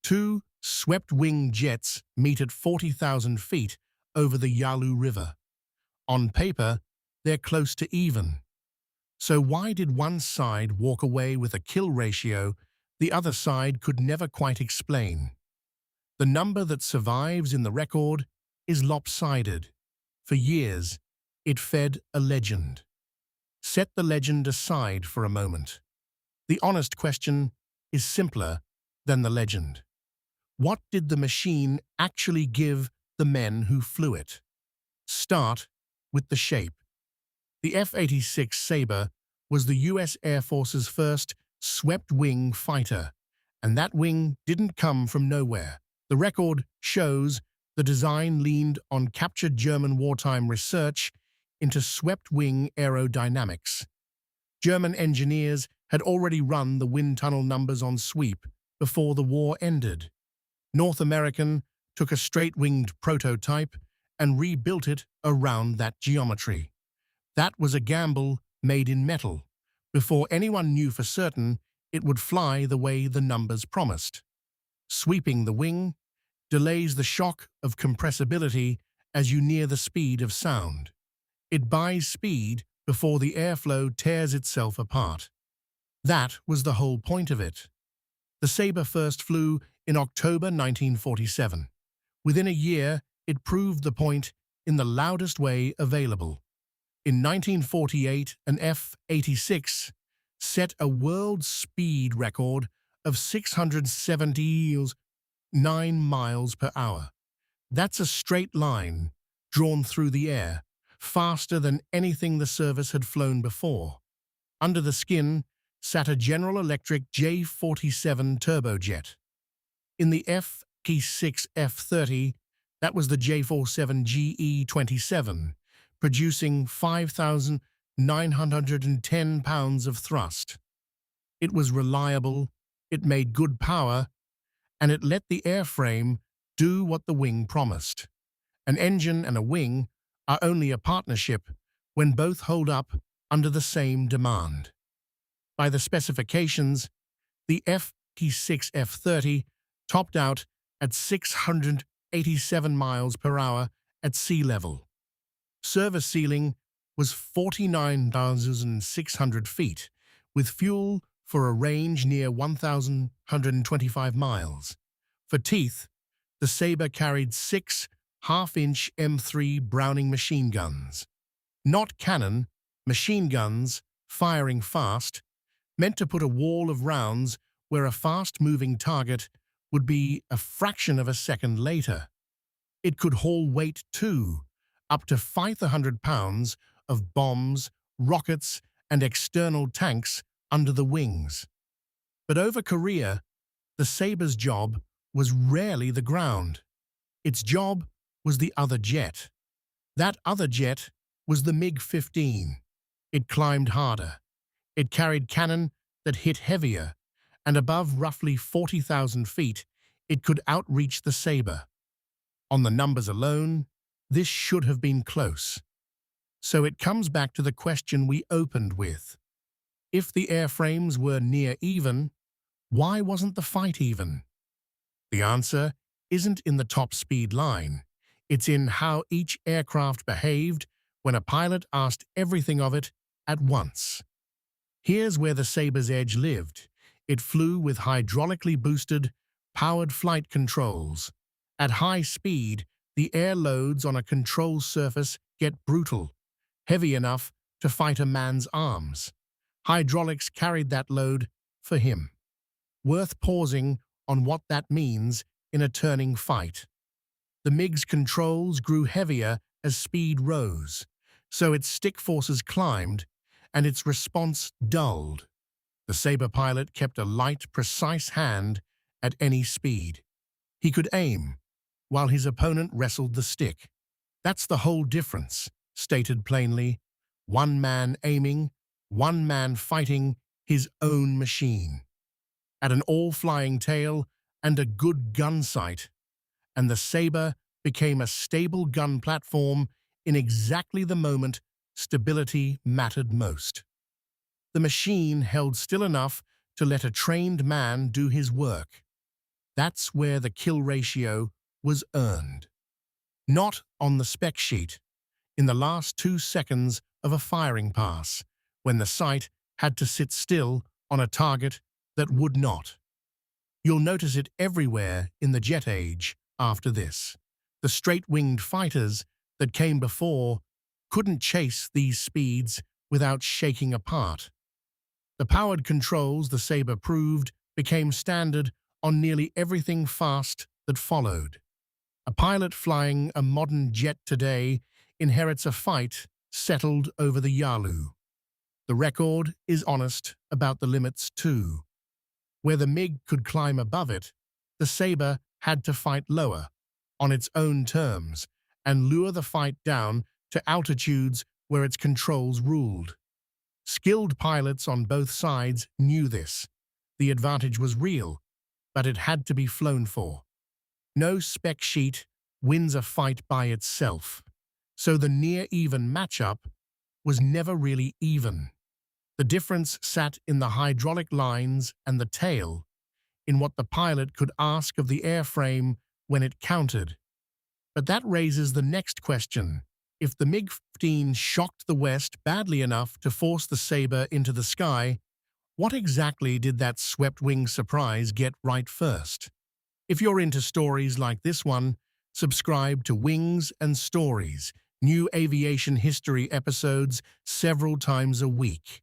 Two swept-wing jets meet at 40,000 feet over the Yalu River. On paper, they're close to even. So why did one side walk away with a kill ratio the other side could never quite explain? The number that survives in the record is lopsided. For years, it fed a legend. Set the legend aside for a moment. The honest question is simpler than the legend. What did the machine actually give the men who flew it? Start with the shape. The F-86 Sabre was the US Air Force's first swept-wing fighter, and that wing didn't come from nowhere. The record shows the design leaned on captured German wartime research into swept-wing aerodynamics. German engineers had already run the wind tunnel numbers on sweep before the war ended. North American took a straight-winged prototype and rebuilt it around that geometry. That was a gamble made in metal, before anyone knew for certain it would fly the way the numbers promised. Sweeping the wing delays the shock of compressibility as you near the speed of sound. It buys speed before the airflow tears itself apart. That was the whole point of it. The Sabre first flew in October 1947. Within a year, it proved the point in the loudest way available. In 1948, an F-86 set a world speed record of 679 miles per hour. That's a straight line drawn through the air, faster than anything the service had flown before. Under the skin sat a General Electric J-47 turbojet. In the F-86 F-30, that was the J-47 GE-27, producing 5,910 pounds of thrust. It was reliable, it made good power, and it let the airframe do what the wing promised. An engine and a wing are only a partnership when both hold up under the same demand. By the specifications, the F-86 F-30 topped out at 687 miles per hour at sea level. Service ceiling was 49,600 feet, with fuel for a range near 1,125 miles. For teeth, the Sabre carried 6 half-inch M3 Browning machine guns. Not cannon, machine guns, firing fast, meant to put a wall of rounds where a fast-moving target would be a fraction of a second later. It could haul weight too, up to 500 pounds of bombs, rockets, and external tanks under the wings. But over Korea, the Sabre's job was rarely the ground. Its job was the other jet. That other jet was the MiG-15. It climbed harder. It carried cannon that hit heavier, and above roughly 40,000 feet, it could outreach the Sabre. On the numbers alone, this should have been close. So it comes back to the question we opened with. If the airframes were near even, why wasn't the fight even? The answer isn't in the top speed line. It's in how each aircraft behaved when a pilot asked everything of it at once. Here's where the Sabre's edge lived. It flew with hydraulically boosted, powered flight controls. At high speed, the air loads on a control surface get brutal, heavy enough to fight a man's arms. Hydraulics carried that load for him. Worth pausing on what that means in a turning fight. The MiG's controls grew heavier as speed rose, so its stick forces climbed and its response dulled. The Sabre pilot kept a light, precise hand at any speed. He could aim, while his opponent wrestled the stick. That's the whole difference, stated plainly. One man aiming, one man fighting his own machine. At an all-flying tail and a good gun sight, and the Sabre became a stable gun platform in exactly the moment stability mattered most. The machine held still enough to let a trained man do his work. That's where the kill ratio was earned. Not on the spec sheet, in the last 2 seconds of a firing pass, when the sight had to sit still on a target that would not. You'll notice it everywhere in the jet age after this. The straight-winged fighters that came before couldn't chase these speeds without shaking apart. The powered controls the Sabre proved became standard on nearly everything fast that followed. A pilot flying a modern jet today inherits a fight settled over the Yalu. The record is honest about the limits too. Where the MiG could climb above it, the Sabre had to fight lower, on its own terms, and lure the fight down to altitudes where its controls ruled. Skilled pilots on both sides knew this. The advantage was real, but it had to be flown for. No spec sheet wins a fight by itself, so the near-even matchup was never really even. The difference sat in the hydraulic lines and the tail, in what the pilot could ask of the airframe when it counted. But that raises the next question. If the MiG-15 shocked the West badly enough to force the Sabre into the sky, what exactly did that swept-wing surprise get right first? If you're into stories like this one, subscribe to Wings and Stories, new aviation history episodes several times a week.